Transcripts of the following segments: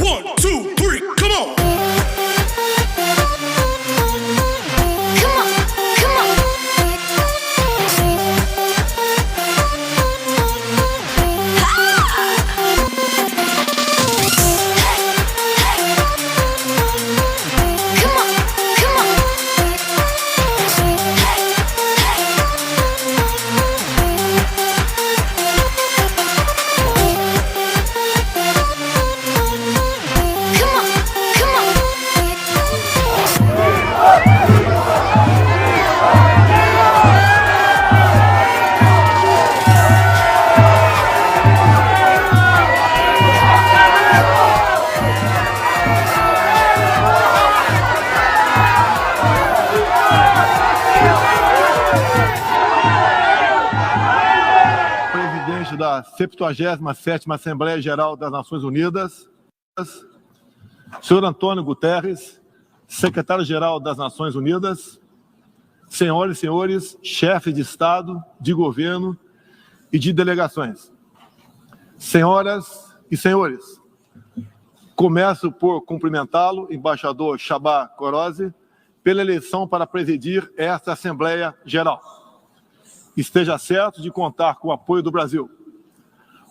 1, 2, 3, come on! Da 77ª Assembleia Geral das Nações Unidas, senhor Antônio Guterres, secretário-geral das Nações Unidas, senhoras e senhores, chefes de Estado, de governo e de delegações. Senhoras e senhores, começo por cumprimentá-lo, embaixador Csaba Kőrösi, pela eleição para presidir esta Assembleia Geral. Esteja certo de contar com o apoio do Brasil.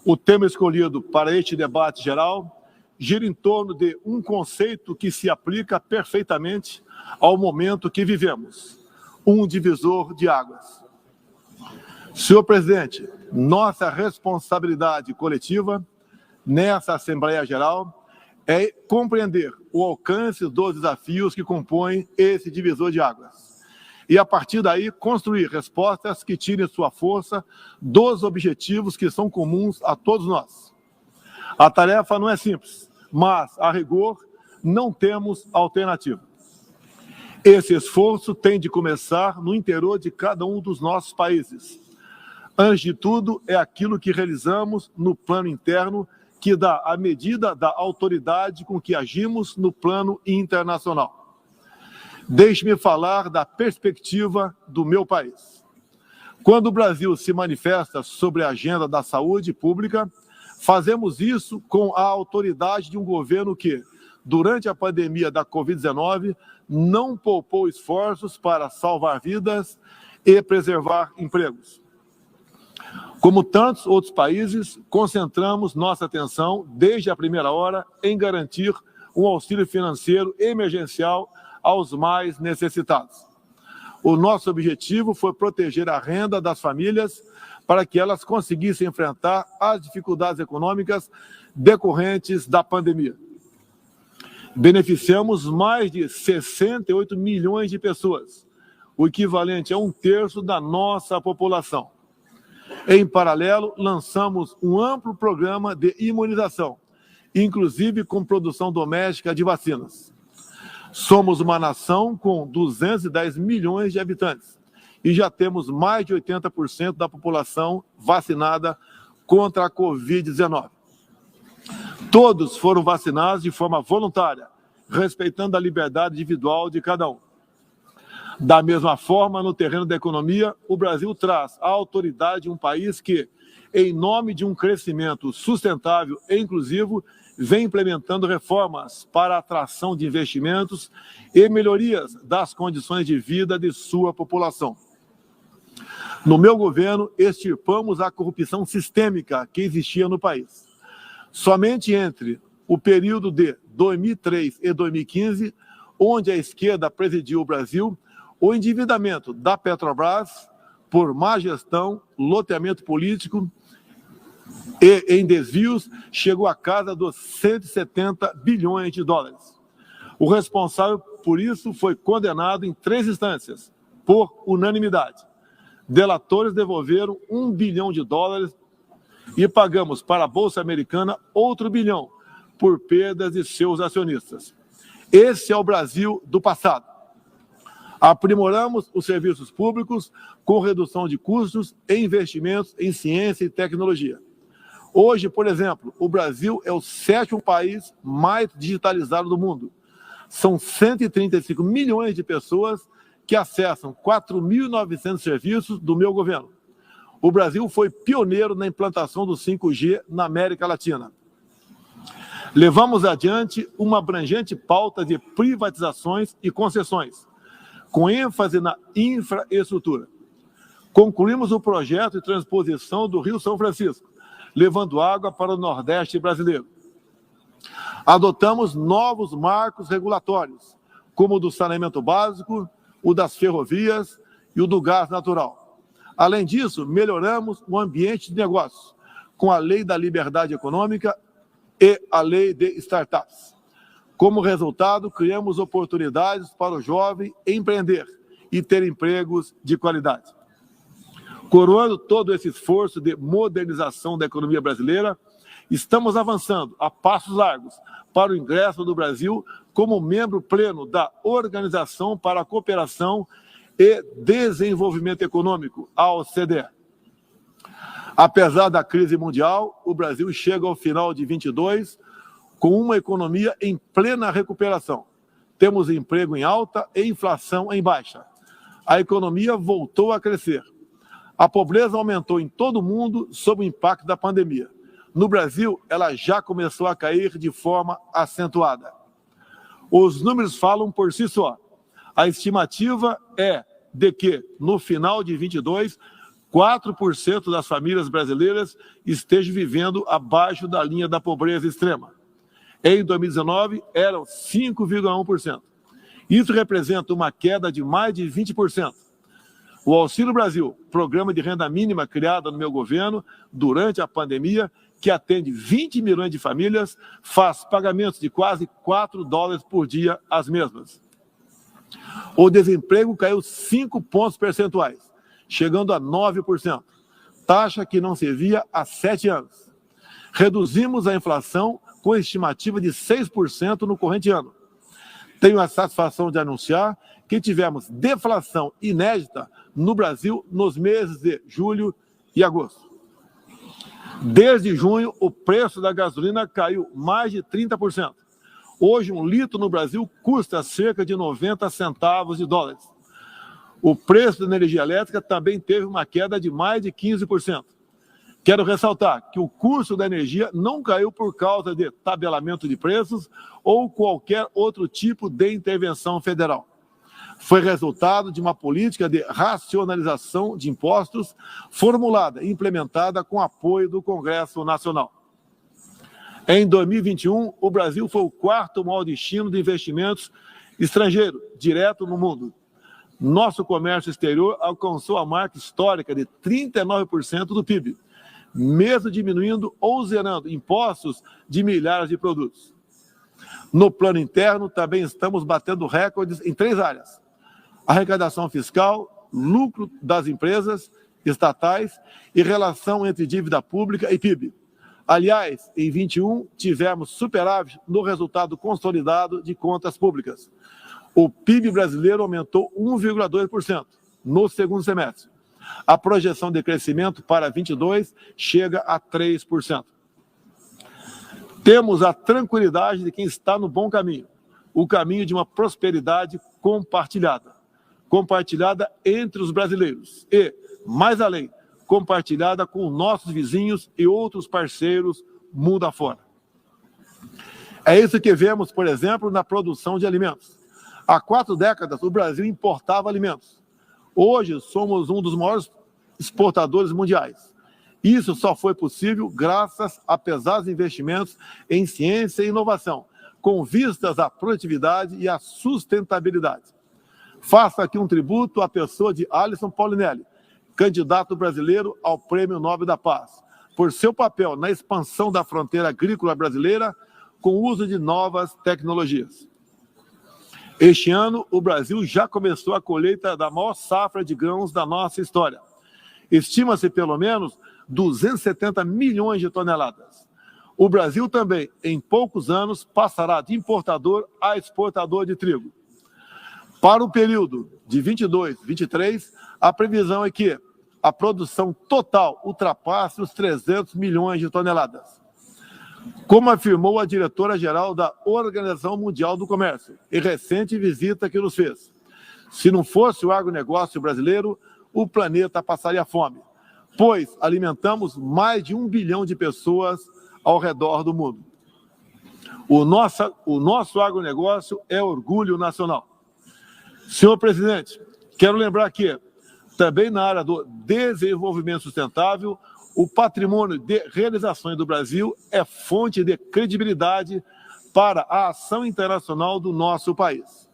O tema escolhido para este debate geral gira em torno de um conceito que se aplica perfeitamente ao momento que vivemos, um divisor de águas. Senhor presidente, nossa responsabilidade coletiva nessa Assembleia Geral é compreender o alcance dos desafios que compõem esse divisor de águas e, a partir daí, construir respostas que tirem sua força dos objetivos que são comuns a todos nós. A tarefa não é simples, mas, a rigor, não temos alternativa. Esse esforço tem de começar no interior de cada um dos nossos países. Antes de tudo, é aquilo que realizamos no plano interno que dá a medida da autoridade com que agimos no plano internacional. Deixe-me falar da perspectiva do meu país. Quando o Brasil se manifesta sobre a agenda da saúde pública, fazemos isso com a autoridade de um governo que, durante a pandemia da Covid-19, não poupou esforços para salvar vidas e preservar empregos. Como tantos outros países, concentramos nossa atenção, desde a primeira hora, em garantir um auxílio financeiro emergencial aos mais necessitados. O nosso objetivo foi proteger a renda das famílias para que elas conseguissem enfrentar as dificuldades econômicas decorrentes da pandemia. Beneficiamos mais de 68 milhões de pessoas, o equivalente a 1/3 da nossa população. Em paralelo, lançamos um amplo programa de imunização, inclusive com produção doméstica de vacinas. Somos uma nação com 210 milhões de habitantes e já temos mais de 80% da população vacinada contra a Covid-19. Todos foram vacinados de forma voluntária, respeitando a liberdade individual de cada um. Da mesma forma, no terreno da economia, o Brasil traz a autoridade de um país que, em nome de um crescimento sustentável e inclusivo, vem implementando reformas para a atração de investimentos e melhorias das condições de vida de sua população. No meu governo, extirpamos a corrupção sistêmica que existia no país. Somente entre o período de 2003 e 2015, onde a esquerda presidiu o Brasil, o endividamento da Petrobras, por má gestão, loteamento político e em desvios, chegou à casa dos 170 bilhões de dólares. O responsável por isso foi condenado em 3 instâncias, por unanimidade. Delatores devolveram $1 bilhão e pagamos para a Bolsa Americana outro $1 bilhão por perdas de seus acionistas. Esse é o Brasil do passado. Aprimoramos os serviços públicos com redução de custos e investimentos em ciência e tecnologia. Hoje, por exemplo, o Brasil é o 7º país mais digitalizado do mundo. São 135 milhões de pessoas que acessam 4.900 serviços do meu governo. O Brasil foi pioneiro na implantação do 5G na América Latina. Levamos adiante uma abrangente pauta de privatizações e concessões, com ênfase na infraestrutura. Concluímos o projeto de transposição do Rio São Francisco, levando água para o Nordeste brasileiro. Adotamos novos marcos regulatórios, como o do saneamento básico, o das ferrovias e o do gás natural. Além disso, melhoramos o ambiente de negócios, com a Lei da Liberdade Econômica e a Lei de Startups. Como resultado, criamos oportunidades para o jovem empreender e ter empregos de qualidade. Coroando todo esse esforço de modernização da economia brasileira, estamos avançando a passos largos para o ingresso do Brasil como membro pleno da Organização para a Cooperação e Desenvolvimento Econômico, a OCDE. Apesar da crise mundial, o Brasil chega ao final de 2022 com uma economia em plena recuperação. Temos emprego em alta e inflação em baixa. A economia voltou a crescer. A pobreza aumentou em todo o mundo sob o impacto da pandemia. No Brasil, ela já começou a cair de forma acentuada. Os números falam por si só. A estimativa é de que, no final de 2022, 4% das famílias brasileiras estejam vivendo abaixo da linha da pobreza extrema. Em 2019, eram 5,1%. Isso representa uma queda de mais de 20%. O Auxílio Brasil, programa de renda mínima criado no meu governo durante a pandemia, que atende 20 milhões de famílias, faz pagamentos de quase $4 por dia às mesmas. O desemprego caiu 5 pontos percentuais, chegando a 9%, taxa que não se via há 7 anos. Reduzimos a inflação com estimativa de 6% no corrente ano. Tenho a satisfação de anunciar que tivemos deflação inédita no Brasil nos meses de julho e agosto. Desde junho, o preço da gasolina caiu mais de 30%. Hoje, um litro no Brasil custa cerca de 90 centavos de dólares. O preço da energia elétrica também teve uma queda de mais de 15%. Quero ressaltar que o custo da energia não caiu por causa de tabelamento de preços ou qualquer outro tipo de intervenção federal. Foi resultado de uma política de racionalização de impostos formulada e implementada com apoio do Congresso Nacional. Em 2021, o Brasil foi o quarto maior destino de investimentos estrangeiros direto no mundo. Nosso comércio exterior alcançou a marca histórica de 39% do PIB, mesmo diminuindo ou zerando impostos de milhares de produtos. No plano interno, também estamos batendo recordes em 3 áreas: arrecadação fiscal, lucro das empresas estatais e relação entre dívida pública e PIB. Aliás, em 2021, tivemos superávit no resultado consolidado de contas públicas. O PIB brasileiro aumentou 1,2% no segundo semestre. A projeção de crescimento para 2022 chega a 3%. Temos a tranquilidade de quem está no bom caminho, o caminho de uma prosperidade compartilhada entre os brasileiros e, mais além, compartilhada com nossos vizinhos e outros parceiros mundo afora. É isso que vemos, por exemplo, na produção de alimentos. Há 4 décadas, o Brasil importava alimentos. Hoje, somos um dos maiores exportadores mundiais. Isso só foi possível graças a pesados investimentos em ciência e inovação, com vistas à produtividade e à sustentabilidade. Faço aqui um tributo à pessoa de Alisson Paulinelli, candidato brasileiro ao Prêmio Nobel da Paz, por seu papel na expansão da fronteira agrícola brasileira com o uso de novas tecnologias. Este ano, o Brasil já começou a colheita da maior safra de grãos da nossa história. Estima-se pelo menos 270 milhões de toneladas. O Brasil também, em poucos anos, passará de importador a exportador de trigo. Para o período de 22, 23, a previsão é que a produção total ultrapasse os 300 milhões de toneladas. Como afirmou a diretora-geral da Organização Mundial do Comércio, em recente visita que nos fez, se não fosse o agronegócio brasileiro, o planeta passaria fome, pois alimentamos mais de 1 bilhão de pessoas ao redor do mundo. O nosso agronegócio é orgulho nacional. Senhor presidente, quero lembrar que, também na área do desenvolvimento sustentável, o patrimônio de realizações do Brasil é fonte de credibilidade para a ação internacional do nosso país.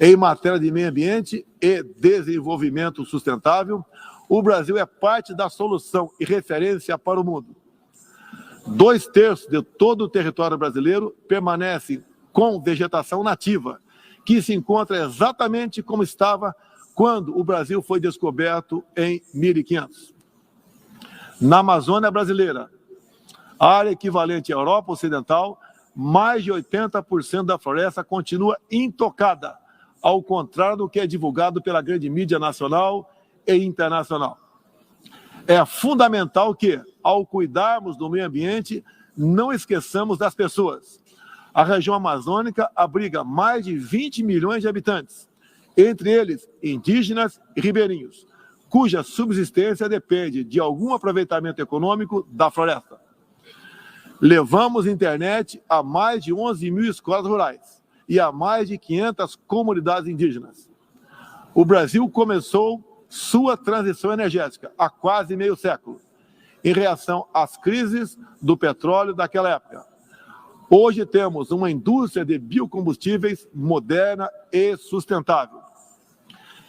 Em matéria de meio ambiente e desenvolvimento sustentável, o Brasil é parte da solução e referência para o mundo. 2/3 de todo o território brasileiro permanece com vegetação nativa, que se encontra exatamente como estava quando o Brasil foi descoberto em 1500. Na Amazônia brasileira, área equivalente à Europa Ocidental, mais de 80% da floresta continua intocada, ao contrário do que é divulgado pela grande mídia nacional e internacional. É fundamental que, ao cuidarmos do meio ambiente, não esqueçamos das pessoas. A região amazônica abriga mais de 20 milhões de habitantes, entre eles indígenas e ribeirinhos, cuja subsistência depende de algum aproveitamento econômico da floresta. Levamos internet a mais de 11 mil escolas rurais e a mais de 500 comunidades indígenas. O Brasil começou sua transição energética há quase meio século, em reação às crises do petróleo daquela época. Hoje temos uma indústria de biocombustíveis moderna e sustentável.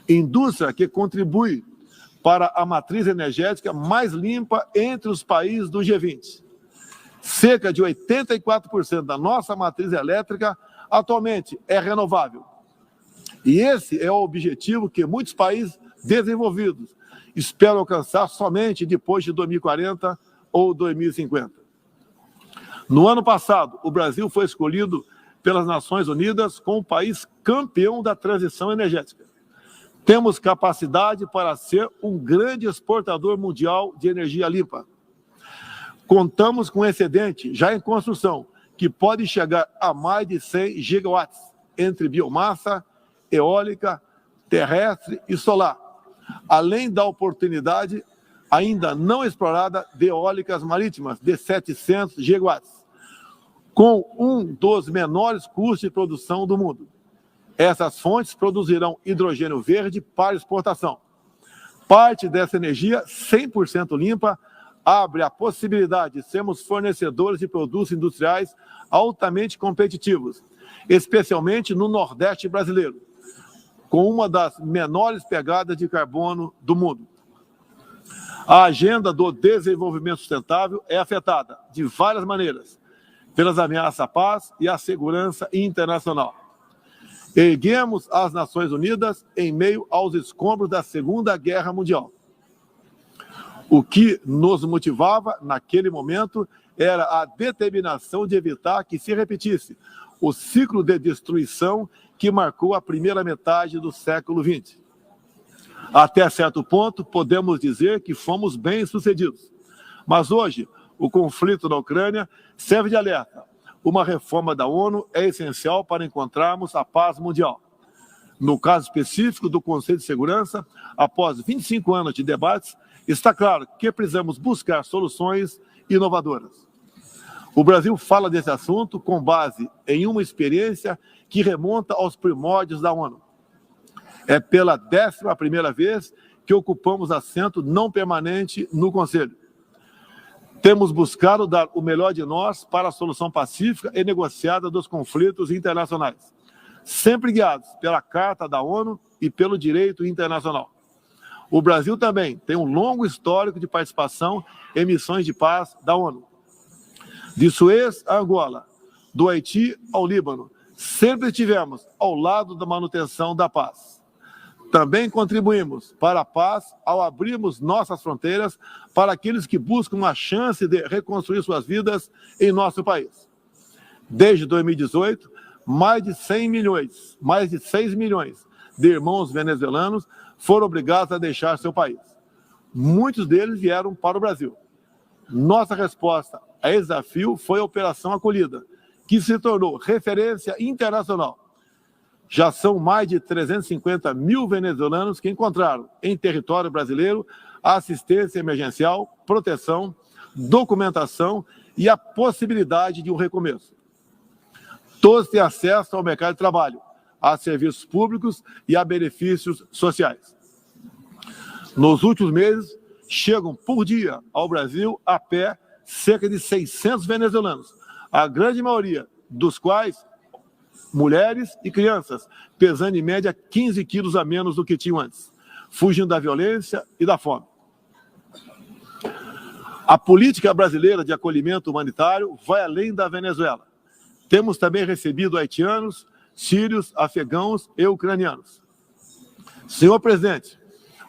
Indústria que contribui para a matriz energética mais limpa entre os países do G20. Cerca de 84% da nossa matriz elétrica atualmente é renovável. E esse é o objetivo que muitos países desenvolvidos esperam alcançar somente depois de 2040 ou 2050. No ano passado, o Brasil foi escolhido pelas Nações Unidas como o país campeão da transição energética. Temos capacidade para ser um grande exportador mundial de energia limpa. Contamos com excedente já em construção, que pode chegar a mais de 100 gigawatts, entre biomassa, eólica, terrestre e solar, além da oportunidade ainda não explorada de eólicas marítimas de 700 gigawatts, com um dos menores custos de produção do mundo. Essas fontes produzirão hidrogênio verde para exportação. Parte dessa energia, 100% limpa, abre a possibilidade de sermos fornecedores de produtos industriais altamente competitivos, especialmente no Nordeste brasileiro, com uma das menores pegadas de carbono do mundo. A agenda do desenvolvimento sustentável é afetada, de várias maneiras, pelas ameaças à paz e à segurança internacional. Erguemos as Nações Unidas em meio aos escombros da Segunda Guerra Mundial. O que nos motivava, naquele momento, era a determinação de evitar que se repetisse o ciclo de destruição que marcou a primeira metade do século XX. Até certo ponto, podemos dizer que fomos bem-sucedidos. Mas hoje, o conflito na Ucrânia serve de alerta. Uma reforma da ONU é essencial para encontrarmos a paz mundial. No caso específico do Conselho de Segurança, após 25 anos de debates, está claro que precisamos buscar soluções inovadoras. O Brasil fala desse assunto com base em uma experiência que remonta aos primórdios da ONU. É pela 11ª vez que ocupamos assento não permanente no Conselho. Temos buscado dar o melhor de nós para a solução pacífica e negociada dos conflitos internacionais, sempre guiados pela Carta da ONU e pelo direito internacional. O Brasil também tem um longo histórico de participação em missões de paz da ONU. De Suez a Angola, do Haiti ao Líbano, sempre estivemos ao lado da manutenção da paz. Também contribuímos para a paz ao abrirmos nossas fronteiras para aqueles que buscam a chance de reconstruir suas vidas em nosso país. Desde 2018, mais de 6 milhões de irmãos venezuelanos foram obrigados a deixar seu país. Muitos deles vieram para o Brasil. Nossa resposta a esse desafio foi a Operação Acolhida, que se tornou referência internacional. Já são mais de 350 mil venezuelanos que encontraram em território brasileiro assistência emergencial, proteção, documentação e a possibilidade de um recomeço. Todos têm acesso ao mercado de trabalho, a serviços públicos e a benefícios sociais. Nos últimos meses, chegam por dia ao Brasil a pé cerca de 600 venezuelanos, a grande maioria dos quais mulheres e crianças, pesando em média 15 quilos a menos do que tinham antes, fugindo da violência e da fome. A política brasileira de acolhimento humanitário vai além da Venezuela. Temos também recebido haitianos, sírios, afegãos e ucranianos. Senhor presidente,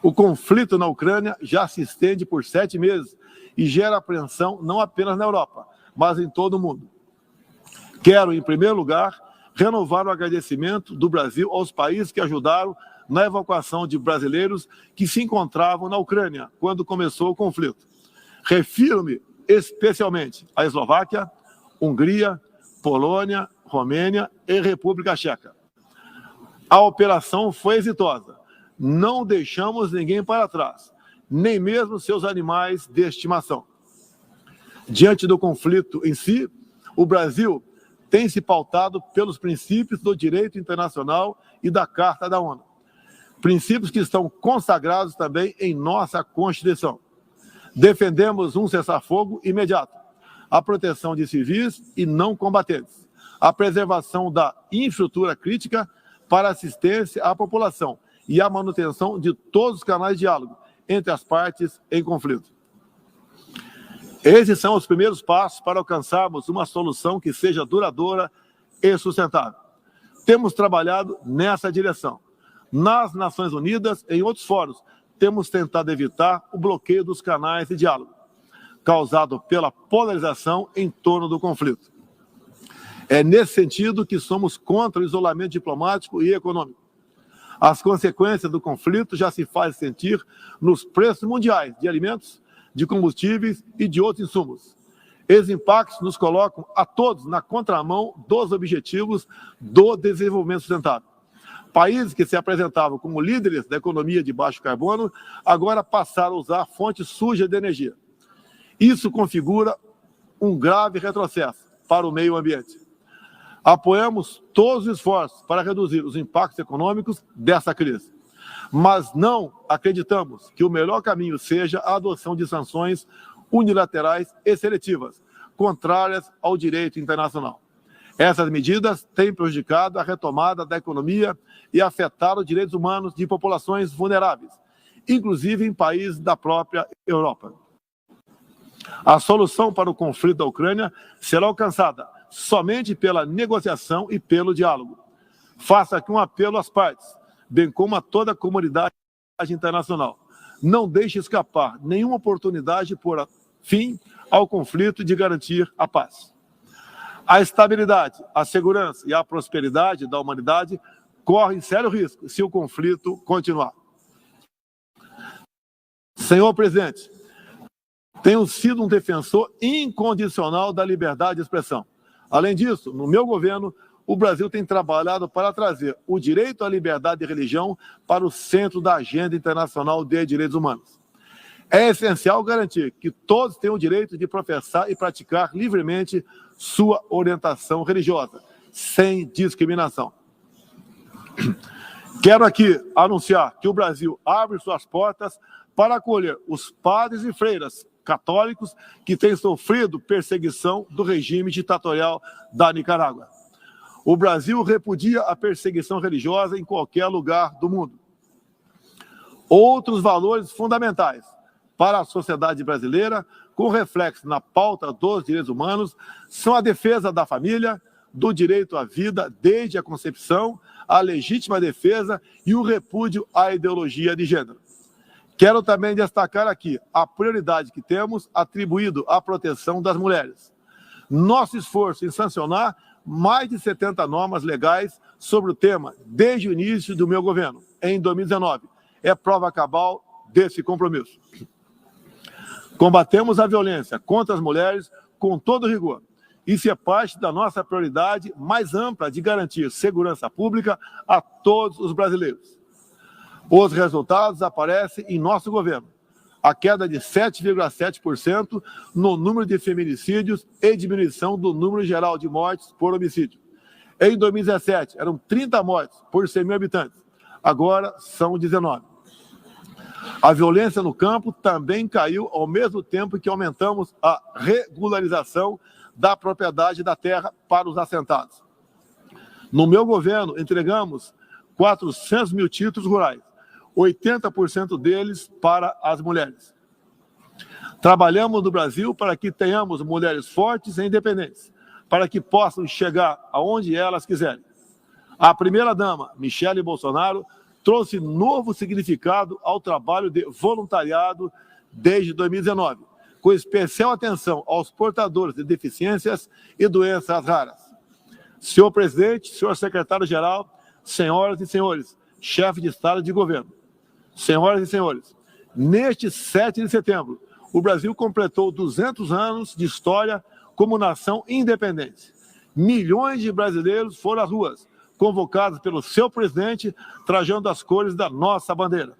o conflito na Ucrânia já se estende por 7 meses e gera apreensão não apenas na Europa, mas em todo o mundo. Quero, em primeiro lugar, renovar o agradecimento do Brasil aos países que ajudaram na evacuação de brasileiros que se encontravam na Ucrânia quando começou o conflito. Refiro-me especialmente à Eslováquia, Hungria, Polônia, Romênia e República Tcheca. A operação foi exitosa. Não deixamos ninguém para trás, nem mesmo seus animais de estimação. Diante do conflito em si, o Brasil tem se pautado pelos princípios do direito internacional e da Carta da ONU. Princípios que estão consagrados também em nossa Constituição. Defendemos um cessar-fogo imediato, a proteção de civis e não combatentes, a preservação da infraestrutura crítica para assistência à população e a manutenção de todos os canais de diálogo entre as partes em conflito. Esses são os primeiros passos para alcançarmos uma solução que seja duradoura e sustentável. Temos trabalhado nessa direção. Nas Nações Unidas e em outros fóruns, temos tentado evitar o bloqueio dos canais de diálogo, causado pela polarização em torno do conflito. É nesse sentido que somos contra o isolamento diplomático e econômico. As consequências do conflito já se fazem sentir nos preços mundiais de alimentos, de combustíveis e de outros insumos. Esses impactos nos colocam a todos na contramão dos objetivos do desenvolvimento sustentável. Países que se apresentavam como líderes da economia de baixo carbono, agora passaram a usar fontes sujas de energia. Isso configura um grave retrocesso para o meio ambiente. Apoiamos todos os esforços para reduzir os impactos econômicos dessa crise. Mas não acreditamos que o melhor caminho seja a adoção de sanções unilaterais e seletivas, contrárias ao direito internacional. Essas medidas têm prejudicado a retomada da economia e afetado os direitos humanos de populações vulneráveis, inclusive em países da própria Europa. A solução para o conflito da Ucrânia será alcançada somente pela negociação e pelo diálogo. Faço aqui um apelo às partes, bem como a toda a comunidade internacional. Não deixe escapar nenhuma oportunidade de pôr fim ao conflito e de garantir a paz. A estabilidade, a segurança e a prosperidade da humanidade correm sério risco se o conflito continuar. Senhor presidente, tenho sido um defensor incondicional da liberdade de expressão. Além disso, no meu governo, o Brasil tem trabalhado para trazer o direito à liberdade de religião para o centro da agenda internacional de direitos humanos. É essencial garantir que todos tenham o direito de professar e praticar livremente sua orientação religiosa, sem discriminação. Quero aqui anunciar que o Brasil abre suas portas para acolher os padres e freiras católicos que têm sofrido perseguição do regime ditatorial da Nicarágua. O Brasil repudia a perseguição religiosa em qualquer lugar do mundo. Outros valores fundamentais para a sociedade brasileira, com reflexo na pauta dos direitos humanos, são a defesa da família, do direito à vida desde a concepção, a legítima defesa e o repúdio à ideologia de gênero. Quero também destacar aqui a prioridade que temos atribuído à proteção das mulheres. Nosso esforço em sancionar mais de 70 normas legais sobre o tema desde o início do meu governo, em 2019, é prova cabal desse compromisso. Combatemos a violência contra as mulheres com todo rigor. Isso é parte da nossa prioridade mais ampla de garantir segurança pública a todos os brasileiros. Os resultados aparecem em nosso governo. A queda de 7,7% no número de feminicídios e diminuição do número geral de mortes por homicídio. Em 2017, eram 30 mortes por 100 mil habitantes. Agora são 19. A violência no campo também caiu ao mesmo tempo que aumentamos a regularização da propriedade da terra para os assentados. No meu governo, entregamos 400 mil títulos rurais, 80% deles para as mulheres. Trabalhamos no Brasil para que tenhamos mulheres fortes e independentes, para que possam chegar aonde elas quiserem. A primeira-dama, Michele Bolsonaro, trouxe novo significado ao trabalho de voluntariado desde 2019, com especial atenção aos portadores de deficiências e doenças raras. Senhor presidente, senhor secretário-geral, senhoras e senhores, chefe de Estado e de governo, senhoras e senhores, neste 7 de setembro, o Brasil completou 200 anos de história como nação independente. Milhões de brasileiros foram às ruas, convocados pelo seu presidente, trajando as cores da nossa bandeira.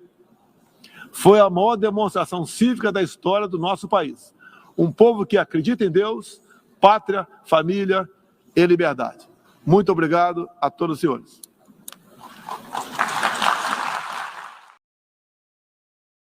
Foi a maior demonstração cívica da história do nosso país. Um povo que acredita em Deus, pátria, família e liberdade. Muito obrigado a todos os senhores.